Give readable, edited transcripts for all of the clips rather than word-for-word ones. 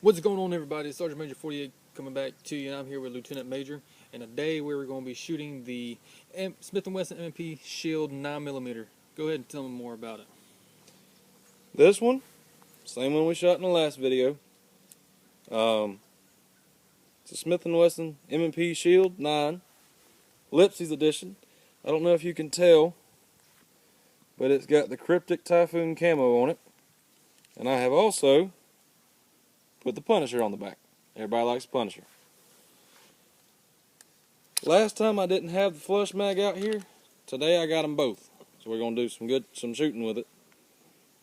What's going on, everybody? It's Sergeant Major 48 coming back to you, and I'm here with Lieutenant Major. And today we're going to be shooting the Smith & Wesson M&P Shield 9mm. Go ahead and tell them more about it. This one, same one we shot in the last video. It's a Smith & Wesson M&P Shield 9, Lipsy's edition. I don't know if you can tell, but it's got the Cryptic Typhoon camo on it. And I have also put the Punisher on the back. Everybody likes Punisher. Last time I didn't have the flush mag out here. Today I got them both. So we're going to do some shooting with it.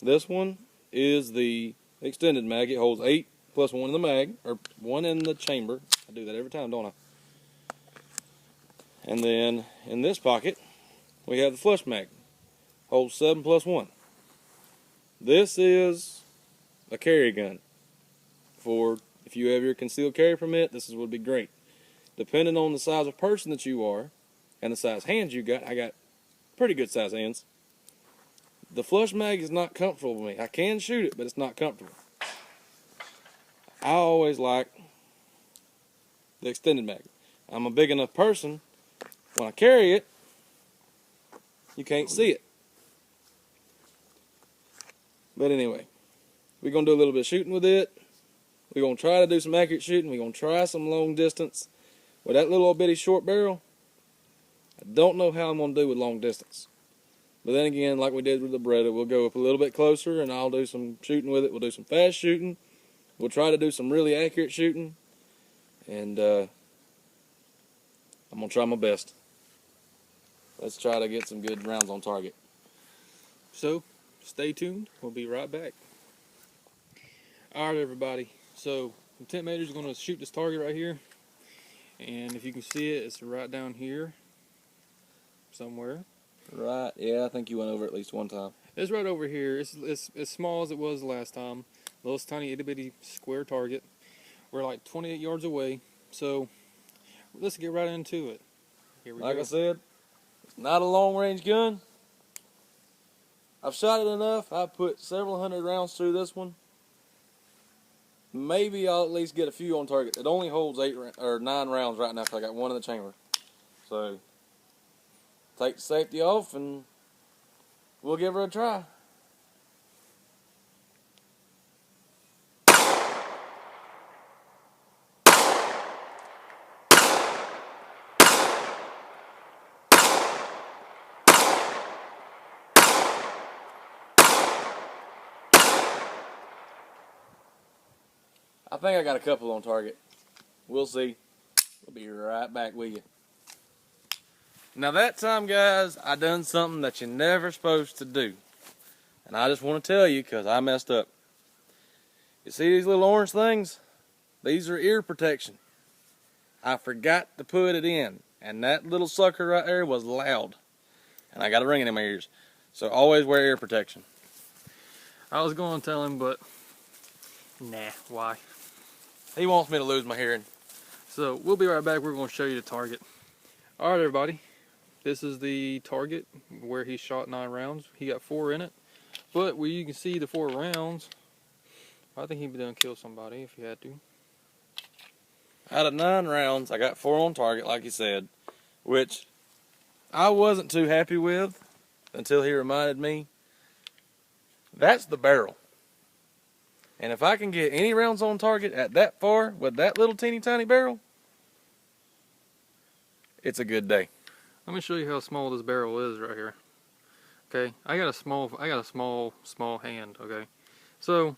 This one is the extended mag. It holds 8 plus 1 in the mag, or 1 in the chamber. I do that every time, don't I? And then in this pocket, we have the flush mag. Holds 7 plus 1. This is a carry gun. For if you have your concealed carry permit, this would be great. Depending on the size of person that you are and the size hands you got, I got pretty good size hands. The flush mag is not comfortable with me. I can shoot it, but it's not comfortable. I always like the extended mag. I'm a big enough person, when I carry it, you can't see it. But anyway, we're going to do a little bit of shooting with it. We're going to try to do some accurate shooting. We're going to try some long distance. With that little old bitty short barrel, I don't know how I'm going to do with long distance. But then again, like we did with the Beretta, we'll go up a little bit closer and I'll do some shooting with it. We'll do some fast shooting. We'll try to do some really accurate shooting. And I'm going to try my best. Let's try to get some good rounds on target. So, stay tuned. We'll be right back. Alright, everybody. So, Lieutenant Major is going to shoot this target right here. And if you can see it, it's right down here somewhere. Right, yeah, I think you went over at least one time. It's right over here. It's as small as it was last time. Little tiny itty bitty square target. We're like 28 yards away. So, let's get right into it. Here we go. Like I said, it's not a long range gun. I've shot it enough. I've put several hundred rounds through this one. Maybe I'll at least get a few on target. It only holds 9 rounds right now because I got 1 in the chamber. So, take the safety off and we'll give her a try. I think I got a couple on target. We'll see. We'll be right back with you. Now that time, guys, I done something that you're never supposed to do. And I just want to tell you because I messed up. You see these little orange things? These are ear protection. I forgot to put it in. And that little sucker right there was loud. And I got a ring in my ears. So always wear ear protection. I was going to tell him, but nah, why? He wants me to lose my hearing. So, we'll be right back. We're going to show you the target. Alright, everybody. This is the target where he shot 9 rounds. He got 4 in it. But where you can see the 4 rounds, I think he'd be done kill somebody if he had to. Out of 9 rounds, I got 4 on target, like he said, which I wasn't too happy with until he reminded me. That's the barrel. And if I can get any rounds on target at that far with that little teeny tiny barrel, it's a good day. Let me show you how small this barrel is right here. Okay, I got a small hand, okay? So,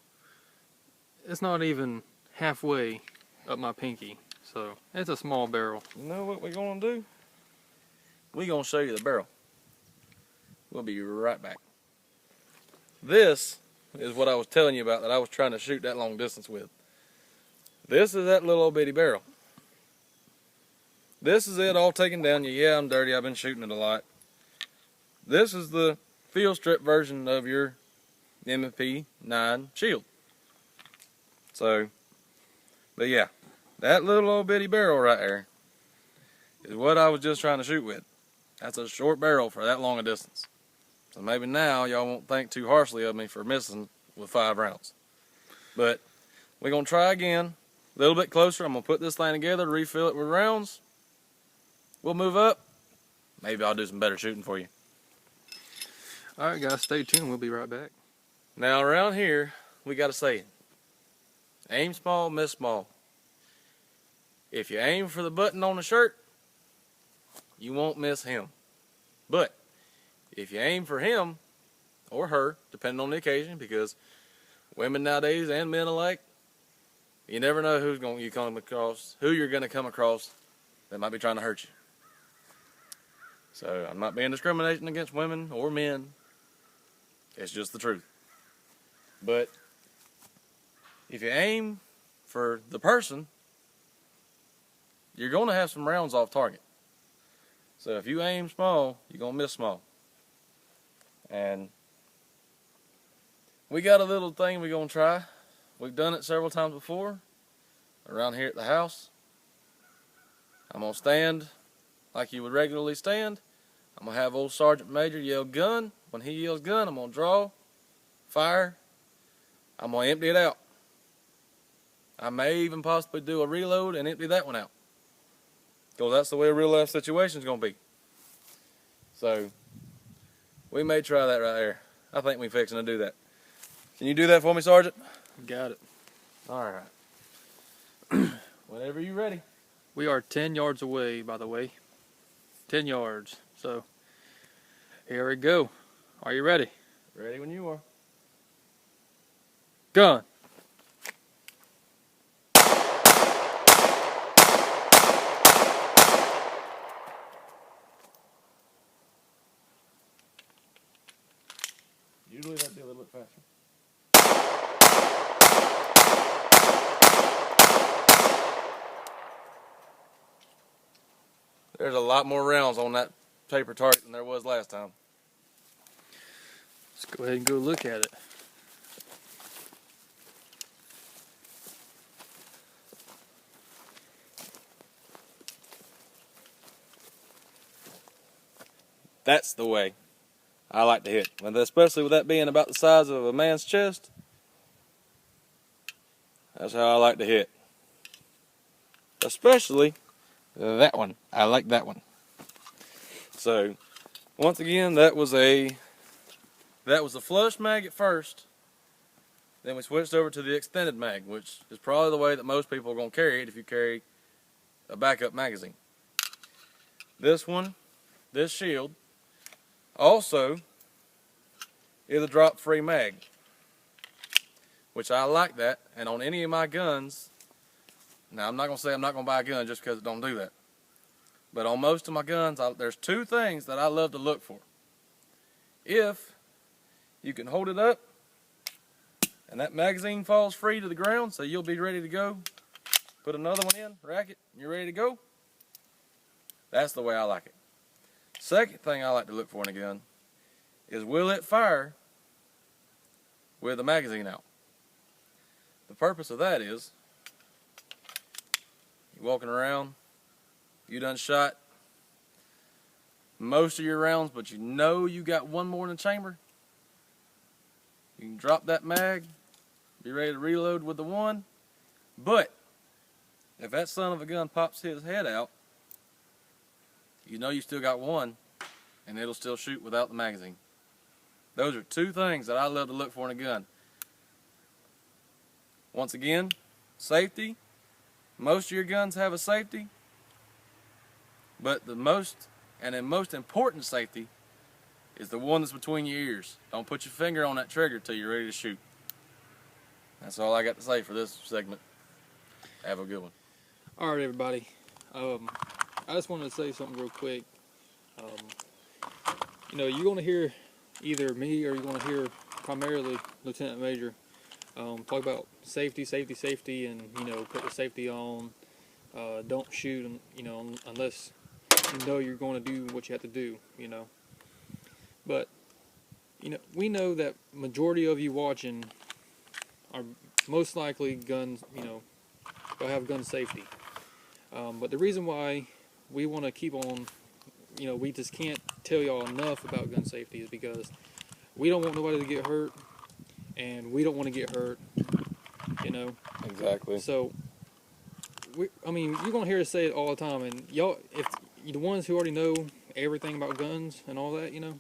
it's not even halfway up my pinky. So, it's a small barrel. You know what we're going to do? We're going to show you the barrel. We'll be right back. This is what I was telling you about that I was trying to shoot that long distance with. This is that little old bitty barrel. This is it all taken down. Yeah, I'm dirty. I've been shooting it a lot. This is the field strip version of your M&P 9 Shield. So, but yeah, that little old bitty barrel right there is what I was just trying to shoot with. That's a short barrel for that long a distance. So maybe now y'all won't think too harshly of me for missing with 5 rounds. But We're going to try again, a little bit closer. I'm going to put this thing together, refill it with rounds. We'll move up. Maybe I'll do some better shooting for you. Alright guys, stay tuned. We'll be right back. Now around here, we got a saying. Aim small, miss small. If you aim for the button on the shirt, you won't miss him. But if you aim for him or her, depending on the occasion, because women nowadays and men alike, you never know who you're going to come across that might be trying to hurt you. So I'm not being discriminating against women or men. It's just the truth. But if you aim for the person, you're going to have some rounds off target. So if you aim small, you're going to miss small. And we got a little thing we're going to try. We've done it several times before around here at the house. I'm going to stand like you would regularly stand. I'm going to have old Sergeant Major yell gun. When he yells gun, I'm going to draw, fire. I'm going to empty it out. I may even possibly do a reload and empty that one out. Because that's the way a real life situation is going to be. So, we may try that right there. I think we're fixing to do that. Can you do that for me, Sergeant? Got it. Alright. Whenever you're ready. We are 10 yards away, by the way. 10 yards. So, here we go. Are you ready? Ready when you are. Gun. Usually that'd be a little bit faster. There's a lot more rounds on that paper target than there was last time. Let's go ahead and go look at it. That's the way I like to hit. And especially with that being about the size of a man's chest, that's how I like to hit. Especially that one. I like that one. So, once again, that was a flush mag at first. Then we switched over to the extended mag, which is probably the way that most people are going to carry it if you carry a backup magazine. This one, this shield, also is a drop-free mag, which I like that. And on any of my guns, now I'm not going to say I'm not going to buy a gun just because it don't do that. But on most of my guns, there's two things that I love to look for. If you can hold it up and that magazine falls free to the ground, so you'll be ready to go, put another one in, rack it, and you're ready to go. That's the way I like it. Second thing I like to look for in a gun is, will it fire with the magazine out? The purpose of that is, you're walking around, you done shot most of your rounds, but you know you got one more in the chamber. You can drop that mag, be ready to reload with the one. But if that son of a gun pops his head out, you know you still got one, and it'll still shoot without the magazine. Those are two things that I love to look for in a gun. Once again, safety. Most of your guns have a safety, but the most important safety is the one that's between your ears. Don't put your finger on that trigger till you're ready to shoot. That's all I got to say for this segment. Have a good one. All right, everybody. I just wanted to say something real quick. You know, you're going to hear either me or you're going to hear primarily Lieutenant Major talk about safety, and, you know, put the safety on. Don't shoot, you know, unless you know you're going to do what you have to do, you know. But, you know, we know that majority of you watching are most likely guns, you know, will have gun safety. But the reason why we want to keep on, you know, we just can't tell y'all enough about gun safety is because we don't want nobody to get hurt, and we don't want to get hurt. you know. Exactly. So, I mean, you're gonna hear us say it all the time, and y'all, if the ones who already know everything about guns and all that, you know,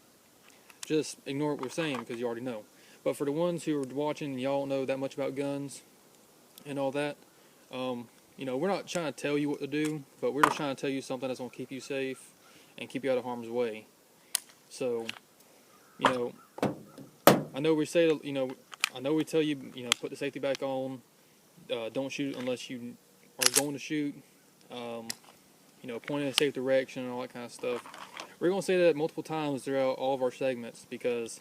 just ignore what we're saying because you already know. But for the ones who are watching and y'all don't know that much about guns and all that, you know, we're not trying to tell you what to do, but we're just trying to tell you something that's gonna keep you safe and keep you out of harm's way. So, you know, I know we say, you know, I know we tell you, you know, put the safety back on, don't shoot unless you are going to shoot, you know, point in a safe direction and all that kind of stuff. We're going to say that multiple times throughout all of our segments because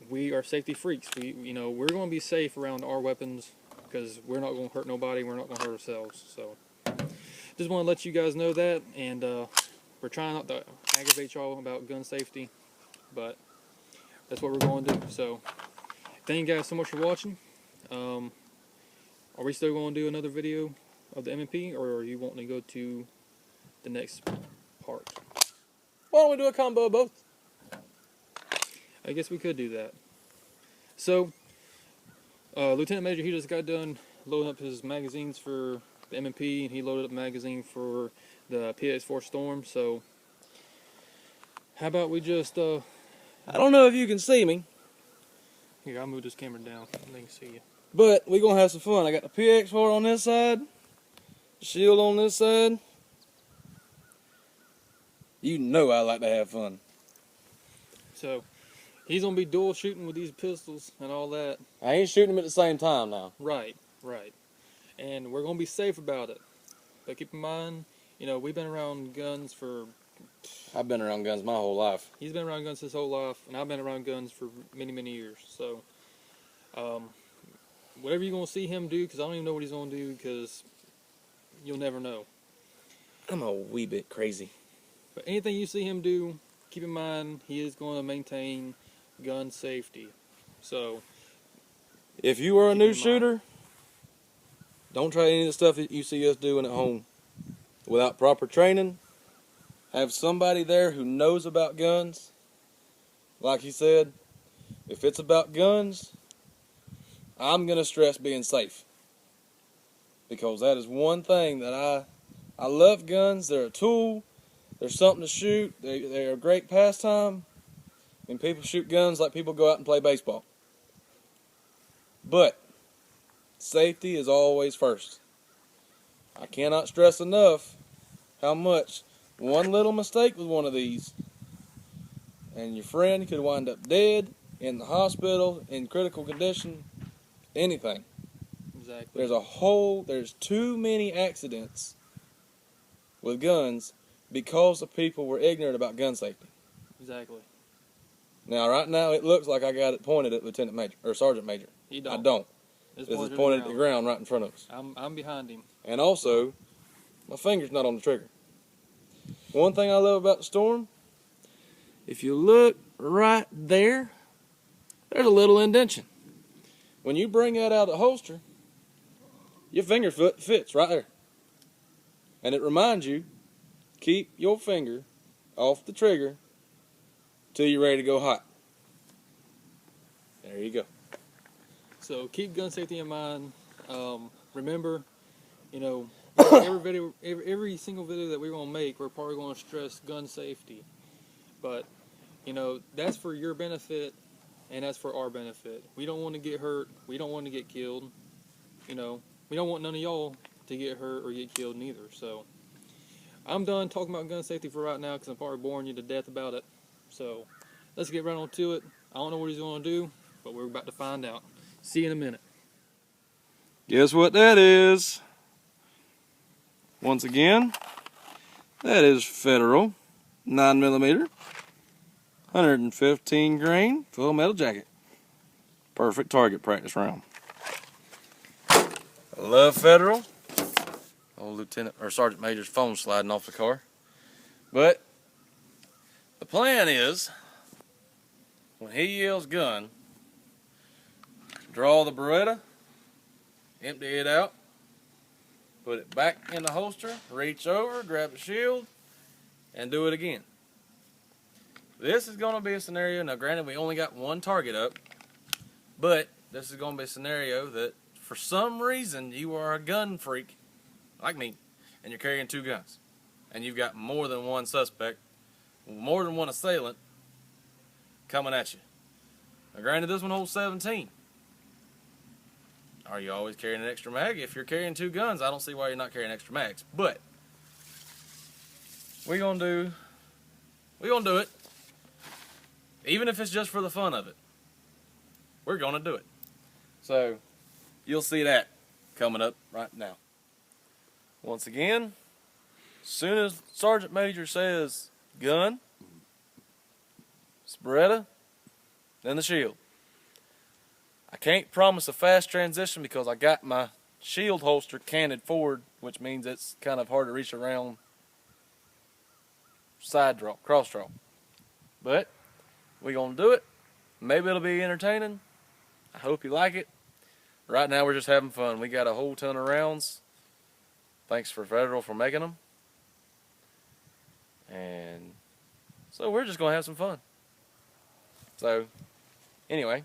we are safety freaks. You know, we're going to be safe around our weapons because we're not going to hurt nobody. We're not going to hurt ourselves. So, just want to let you guys know that, and we're trying not to aggravate y'all about gun safety, but that's what we're going to do. So, thank you guys so much for watching. Are we still going to do another video of the M&P, or are you wanting to go to the next part? Why don't we do a combo of both? I guess we could do that. So, Lieutenant Major, he just got done loading up his magazines for the M&P, and he loaded up a magazine for the PX4 Storm. So, how about we just, I don't know if you can see me, here, I'll move this camera down so they can see you. but we're going to have some fun. I got the PX4 on this side, shield on this side. You know I like to have fun. So, he's going to be dual shooting with these pistols and all that. I ain't shooting them at the same time now. Right, right. And we're going to be safe about it. But keep in mind, you know, we've been around guns for... I've been around guns my whole life. He's been around guns his whole life, and I've been around guns for many, many years. So, whatever you're going to see him do, because I don't even know what he's going to do, because you'll never know. I'm a wee bit crazy. But anything you see him do, keep in mind, he is going to maintain gun safety. So, if you are a new shooter, don't try any of the stuff that you see us doing at home. Without proper training, have somebody there who knows about guns. Like he said, if it's about guns, I'm going to stress being safe. Because that is one thing that I love guns. They're a tool. They're something to shoot. They're a great pastime. And people shoot guns like people go out and play baseball. But safety is always first. I cannot stress enough how much one little mistake with one of these and your friend could wind up dead, in the hospital, in critical condition, anything. exactly. There's too many accidents with guns because the people were ignorant about gun safety. Exactly. Now, right now, it looks like I got it pointed at Lieutenant Major, or Sergeant Major. You don't. I don't. This is pointed at the ground right in front of us. I'm behind him. And also, my finger's not on the trigger. One thing I love about the Storm, if you look right there, there's a little indentation. When you bring that out of the holster, your finger fits right there. And it reminds you, keep your finger off the trigger till you're ready to go hot. There you go. So keep gun safety in mind. Remember, you know, every single video that we're gonna make, we're probably gonna stress gun safety. But you know, that's for your benefit, and that's for our benefit. We don't want to get hurt. We don't want to get killed. You know, we don't want none of y'all to get hurt or get killed neither. So I'm done talking about gun safety for right now because I'm probably boring you to death about it. So let's get right on to it. I don't know what he's going to do, but we're about to find out. See you in a minute. Guess what that is? Once again, that is Federal 9mm, 115 grain full metal jacket. Perfect target practice round. I love Federal. Old Lieutenant or Sergeant Major's phone sliding off the car. But the plan is, when he yells gun, draw the Beretta, empty it out, put it back in the holster, reach over, grab the shield, and do it again. This is going to be a scenario, now granted we only got one target up, but this is going to be a scenario that for some reason you are a gun freak, like me, and you're carrying 2 guns, and you've got more than one suspect, more than one assailant coming at you. Now granted, this one holds 17. Are you always carrying an extra mag? If you're carrying 2 guns, I don't see why you're not carrying extra mags. But we're gonna do it. Even if it's just for the fun of it. We're gonna do it. So you'll see that coming up right now. Once again, as soon as Sergeant Major says gun, it's Beretta, then the shield. I can't promise a fast transition because I got my shield holster canted forward, which means it's kind of hard to reach around side draw, cross draw. But we're gonna do it. Maybe it'll be entertaining. I hope you like it. Right now we're just having fun. We got a whole ton of rounds. Thanks for Federal for making them. And so we're just gonna have some fun. So anyway,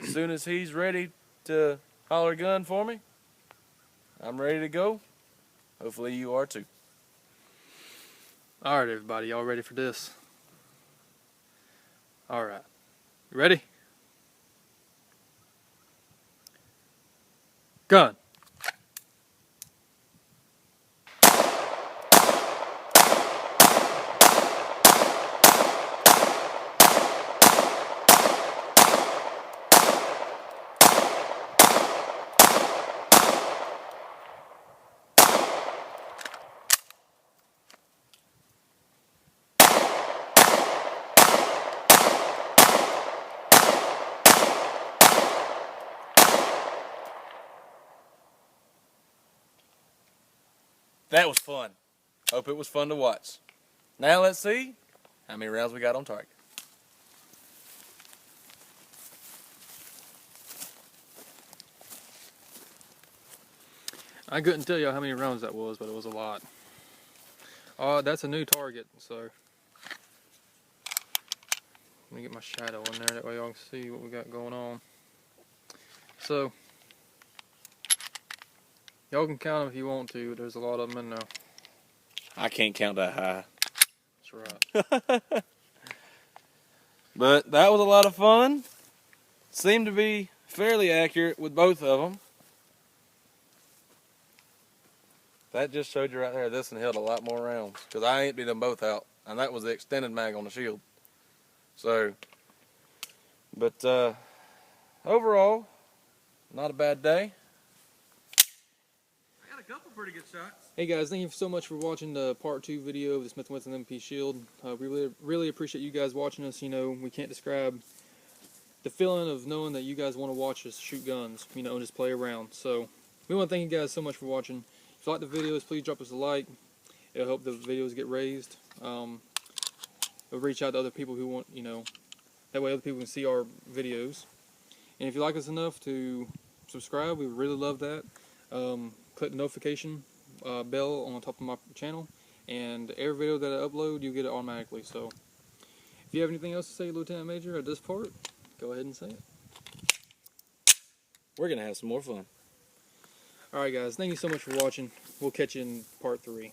as soon as he's ready to holler gun for me, I'm ready to go. Hopefully you are too. Alright everybody, y'all ready for this? Alright. You ready? Gun. That was fun. Hope it was fun to watch. Now let's see how many rounds we got on target. I couldn't tell you how many rounds that was, but it was a lot. That's a new target, so let me get my shadow in there, that way y'all can see what we got going on. So y'all can count them if you want to, but there's a lot of them in there. I can't count that high. That's right. But that was a lot of fun. Seemed to be fairly accurate with both of them. That just showed you right there, this one held a lot more rounds. Because I emptied them both out. And that was the extended mag on the shield. So, but overall, not a bad day. I got a couple pretty good shots. Hey guys, thank you so much for watching the part 2 video of the Smith & Wesson MP Shield. We really appreciate you guys watching us. You know, we can't describe the feeling of knowing that you guys want to watch us shoot guns, you know, and just play around. So, we want to thank you guys so much for watching. If you like the videos, please drop us a like. It'll help the videos get raised. It'll reach out to other people who want, you know, that way other people can see our videos. And if you like us enough to subscribe, we would really love that. Click the notification bell on the top of my channel, and every video that I upload, you get it automatically. So, if you have anything else to say, Lieutenant Major, at this part, go ahead and say it. We're going to have some more fun. Alright guys, thank you so much for watching. We'll catch you in part 3.